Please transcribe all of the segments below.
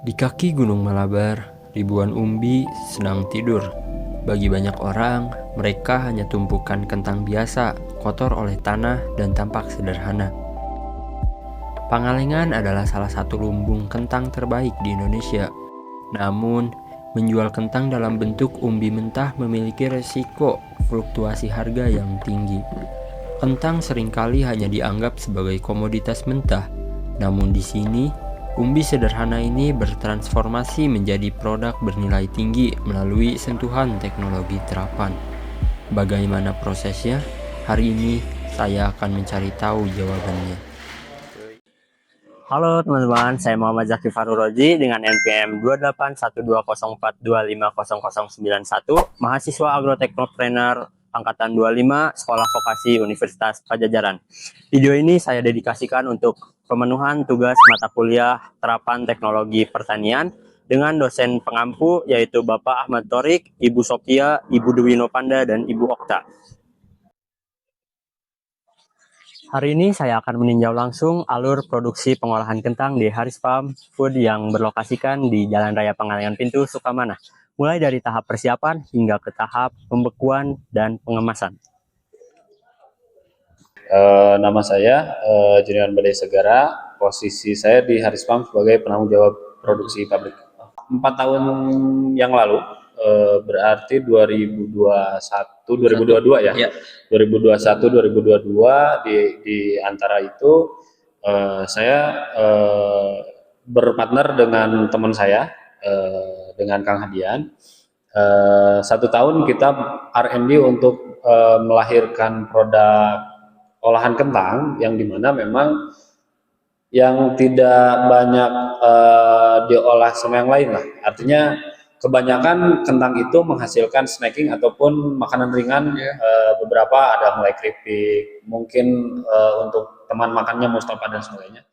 Di kaki Gunung Malabar, ribuan umbi sedang tidur. Bagi banyak orang, mereka hanya tumpukan kentang biasa, kotor oleh tanah dan tampak sederhana. Pangalengan adalah salah satu lumbung kentang terbaik di Indonesia. Namun, menjual kentang dalam bentuk umbi mentah memiliki resiko fluktuasi harga yang tinggi. Kentang seringkali hanya dianggap sebagai komoditas mentah, namun di sini umbi sederhana ini bertransformasi menjadi produk bernilai tinggi melalui sentuhan teknologi terapan. Bagaimana prosesnya? Hari ini saya akan mencari tahu jawabannya. Halo teman-teman, saya Muhammad Zaki Faruroji dengan NPM 2812042500091, mahasiswa agroteknopreneur angkatan 25, Sekolah Vokasi Universitas Pajajaran. Video ini saya dedikasikan untuk pemenuhan tugas mata kuliah Terapan Teknologi Pertanian dengan dosen pengampu yaitu Bapak Ahmad Thorik, Ibu Sophia, Ibu Dwi Nopanda, dan Ibu Okta. Hari ini saya akan meninjau langsung alur produksi pengolahan kentang di Haris Farm Food yang berlokasikan di Jalan Raya Pangalengan Pintu, Sukamana. Mulai dari tahap persiapan hingga ke tahap pembekuan dan pengemasan. Nama saya Junior Badai Segara. Posisi saya di Haris Farm sebagai penanggung jawab produksi pabrik. 4 tahun yang lalu, berarti 2021, 2022 ya. 2021, 2022 di antara itu saya berpartner dengan teman saya, dengan Kang Hadian. 1 tahun kita R&D untuk melahirkan produk olahan kentang yang dimana memang yang tidak banyak diolah sama yang lain lah. Artinya kebanyakan kentang itu menghasilkan snacking ataupun makanan ringan. Beberapa ada mulai keripik, mungkin untuk teman makannya Mustafa dan sebagainya.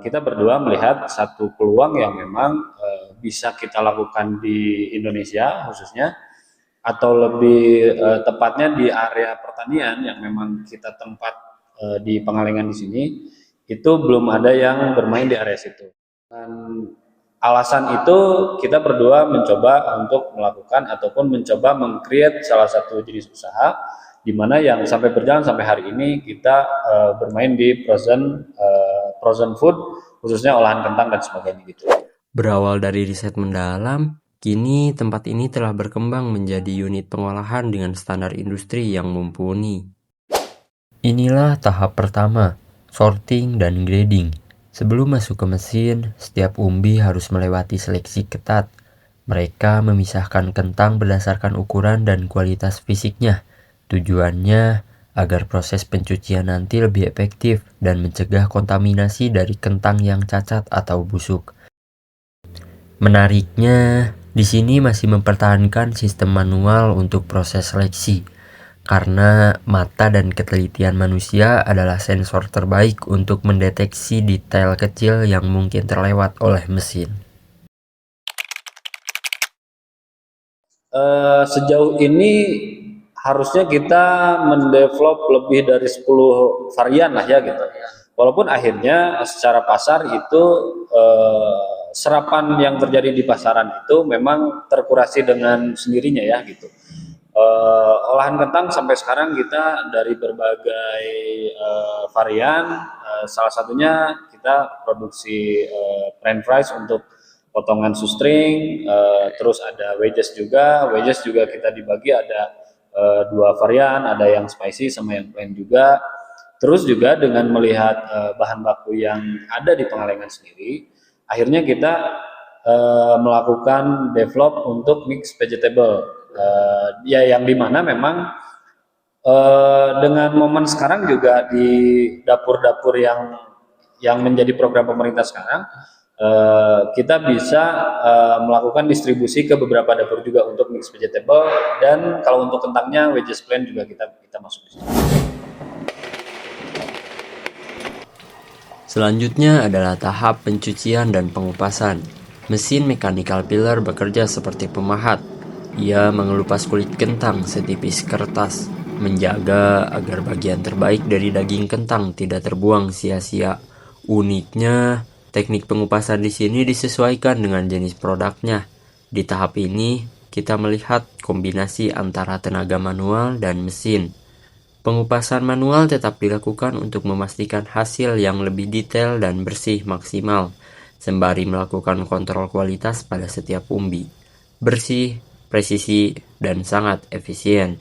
Kita berdua melihat satu peluang yang memang bisa kita lakukan di Indonesia khususnya, atau lebih tepatnya di area pertanian yang memang kita tempat di Pangalengan di sini, itu belum ada yang bermain di area situ. Dan alasan itu kita berdua mencoba untuk melakukan ataupun mencoba meng-create salah satu jenis usaha di mana yang sampai berjalan sampai hari ini kita bermain di frozen food, khususnya olahan kentang dan sebagainya gitu. Berawal dari riset mendalam, kini tempat ini telah berkembang menjadi unit pengolahan dengan standar industri yang mumpuni. Inilah tahap pertama, sorting dan grading. Sebelum masuk ke mesin, setiap umbi harus melewati seleksi ketat. Mereka memisahkan kentang berdasarkan ukuran dan kualitas fisiknya. Tujuannya agar proses pencucian nanti lebih efektif dan mencegah kontaminasi dari kentang yang cacat atau busuk. Menariknya, di sini masih mempertahankan sistem manual untuk proses seleksi, karena mata dan ketelitian manusia adalah sensor terbaik untuk mendeteksi detail kecil yang mungkin terlewat oleh mesin. Sejauh ini harusnya kita mendevelop lebih dari 10 varian lah ya gitu. Walaupun akhirnya secara pasar itu serapan yang terjadi di pasaran itu memang terkurasi dengan sendirinya ya gitu. Olahan kentang sampai sekarang kita dari berbagai varian, salah satunya kita produksi french fries untuk potongan shoestring, terus ada wedges juga kita dibagi ada 2 varian, ada yang spicy sama yang plain juga. Terus juga dengan melihat bahan baku yang ada di Pangalengan sendiri, akhirnya kita melakukan develop untuk mix vegetable, ya yang dimana memang dengan momen sekarang juga di dapur-dapur yang menjadi program pemerintah sekarang, kita bisa melakukan distribusi ke beberapa dapur juga untuk mix vegetable, dan kalau untuk kentangnya wedges plain juga kita masuk di sini. Selanjutnya adalah tahap pencucian dan pengupasan. Mesin mechanical peeler bekerja seperti pemahat. Ia mengelupas kulit kentang setipis kertas, menjaga agar bagian terbaik dari daging kentang tidak terbuang sia-sia. Uniknya, Teknik pengupasan di sini disesuaikan dengan jenis produknya. Di tahap ini, kita melihat kombinasi antara tenaga manual dan mesin. Pengupasan manual tetap dilakukan untuk memastikan hasil yang lebih detail dan bersih maksimal, sembari melakukan kontrol kualitas pada setiap umbi. Bersih, presisi, dan sangat efisien.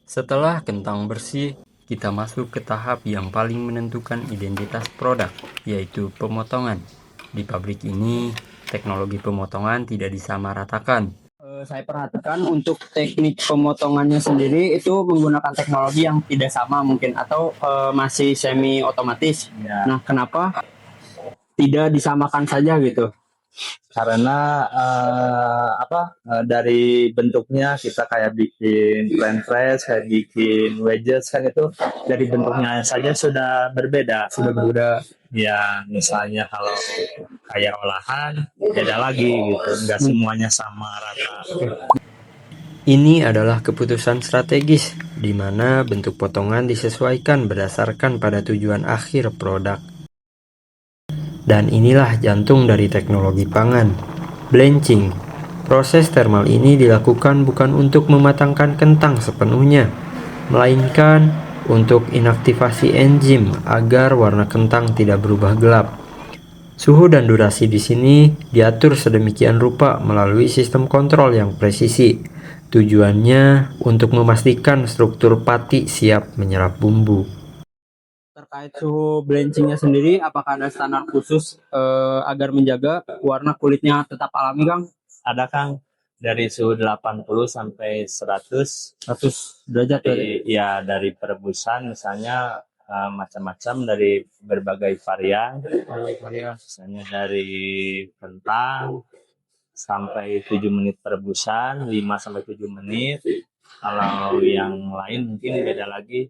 Setelah kentang bersih, kita masuk ke tahap yang paling menentukan identitas produk, yaitu pemotongan. Di pabrik ini, teknologi pemotongan tidak disamaratakan. Saya perhatikan untuk teknik pemotongannya sendiri itu menggunakan teknologi yang tidak sama mungkin atau masih semi otomatis. Ya, Nah, kenapa tidak disamakan saja gitu? karena dari bentuknya kita kayak bikin french fries, kayak bikin wedges kan itu dari bentuknya saja sudah berbeda. Ya, misalnya kalau kayak olahan beda lagi gitu, nggak semuanya sama rata. Ini adalah keputusan strategis, di mana bentuk potongan disesuaikan berdasarkan pada tujuan akhir produk. Dan inilah jantung dari teknologi pangan, blanching. Proses thermal ini dilakukan bukan untuk mematangkan kentang sepenuhnya, melainkan untuk inaktivasi enzim agar warna kentang tidak berubah gelap. Suhu dan durasi di sini diatur sedemikian rupa melalui sistem kontrol yang presisi. Tujuannya untuk memastikan struktur pati siap menyerap bumbu. Terkait suhu blanchingnya sendiri, apakah ada standar khusus agar menjaga warna kulitnya tetap alami, Kang? Ada Kang dari suhu 80 sampai 100 100 derajat ya? dari perebusan misalnya macam-macam dari berbagai varian, misalnya dari kentang sampai 7 menit perebusan, 5 sampai 7 menit. Kalau yang lain mungkin beda lagi.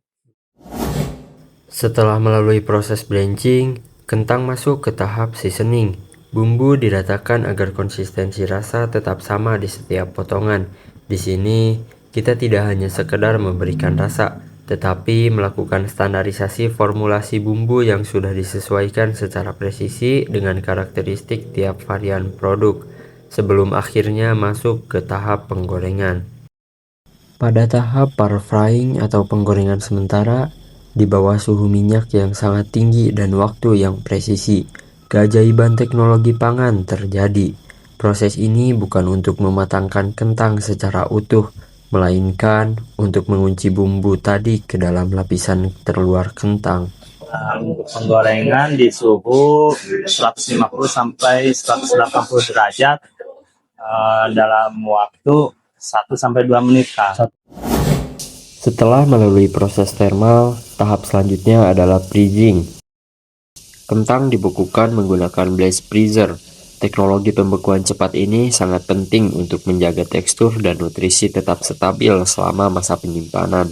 Setelah melalui proses blanching, kentang masuk ke tahap seasoning. Bumbu diratakan agar konsistensi rasa tetap sama di setiap potongan. Di sini, kita tidak hanya sekedar memberikan rasa, tetapi melakukan standarisasi formulasi bumbu yang sudah disesuaikan secara presisi dengan karakteristik tiap varian produk, sebelum akhirnya masuk ke tahap penggorengan. Pada tahap par frying atau penggorengan sementara, di bawah suhu minyak yang sangat tinggi dan waktu yang presisi, keajaiban teknologi pangan terjadi. Proses ini bukan untuk mematangkan kentang secara utuh, melainkan untuk mengunci bumbu tadi ke dalam lapisan terluar kentang. Untuk penggorengan di suhu 150 sampai 180 derajat dalam waktu 1 sampai 2 menit, Kak. Setelah melalui proses thermal, tahap selanjutnya adalah freezing. Kentang dibekukan menggunakan blast freezer. Teknologi pembekuan cepat ini sangat penting untuk menjaga tekstur dan nutrisi tetap stabil selama masa penyimpanan.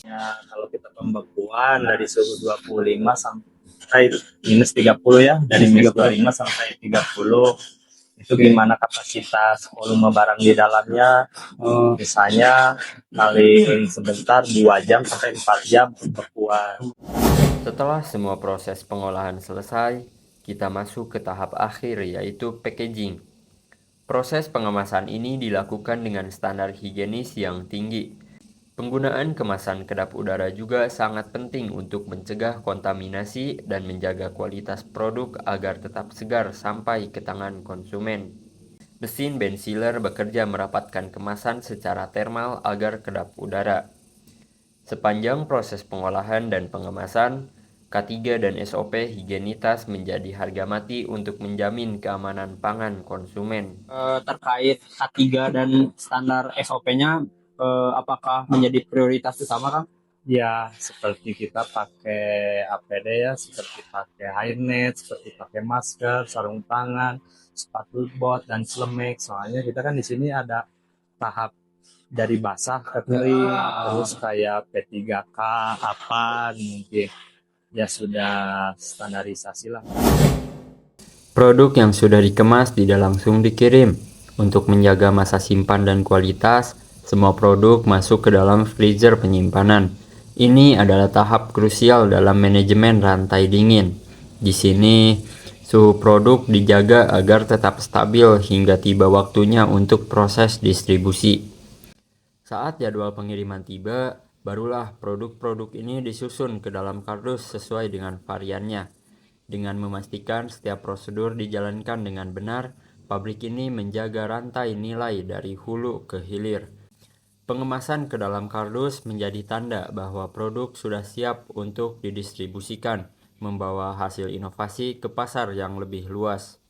Ya, kalau kita pembekuan dari suhu 25 sampai minus 30 ya, dari minus 25 sampai 30 itu gimana kapasitas volume barang di dalamnya. Misalnya kali sebentar 2 jam sampai 4 jam pembekuan. Setelah semua proses pengolahan selesai, kita masuk ke tahap akhir, yaitu packaging. Proses pengemasan ini dilakukan dengan standar higienis yang tinggi. Penggunaan kemasan kedap udara juga sangat penting untuk mencegah kontaminasi dan menjaga kualitas produk agar tetap segar sampai ke tangan konsumen. Mesin bensealer bekerja merapatkan kemasan secara thermal agar kedap udara. Sepanjang proses pengolahan dan pengemasan, K3 dan SOP higienitas menjadi harga mati untuk menjamin keamanan pangan konsumen. Terkait K3 dan standar SOP-nya, apakah menjadi prioritas utama, Kang? Ya, seperti kita pakai APD ya, seperti pakai hairnet, seperti pakai masker, sarung tangan, sepatu bot dan celemek. Soalnya kita kan di sini ada tahap dari basah ke kering, terus kayak P3K apa mungkin ya sudah standarisasi lah. Produk yang sudah dikemas tidak langsung dikirim. Untuk menjaga masa simpan dan kualitas, semua produk masuk ke dalam freezer penyimpanan. Ini adalah tahap krusial dalam manajemen rantai dingin. Di sini, suhu produk dijaga agar tetap stabil hingga tiba waktunya untuk proses distribusi. Saat jadwal pengiriman tiba, barulah produk-produk ini disusun ke dalam kardus sesuai dengan variannya. Dengan memastikan setiap prosedur dijalankan dengan benar, pabrik ini menjaga rantai nilai dari hulu ke hilir. Pengemasan ke dalam kardus menjadi tanda bahwa produk sudah siap untuk didistribusikan, membawa hasil inovasi ke pasar yang lebih luas.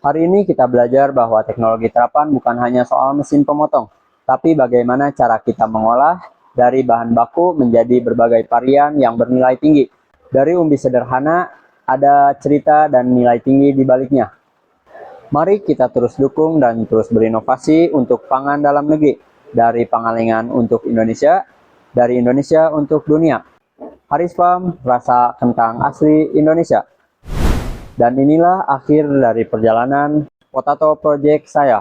Hari ini kita belajar bahwa teknologi terapan bukan hanya soal mesin pemotong, tapi bagaimana cara kita mengolah dari bahan baku menjadi berbagai varian yang bernilai tinggi. Dari umbi sederhana, ada cerita dan nilai tinggi di baliknya. Mari kita terus dukung dan terus berinovasi untuk pangan dalam negeri. Dari Pangalengan untuk Indonesia, dari Indonesia untuk dunia. Haris Farm, rasa kentang asli Indonesia. Dan inilah akhir dari perjalanan Potato Project saya.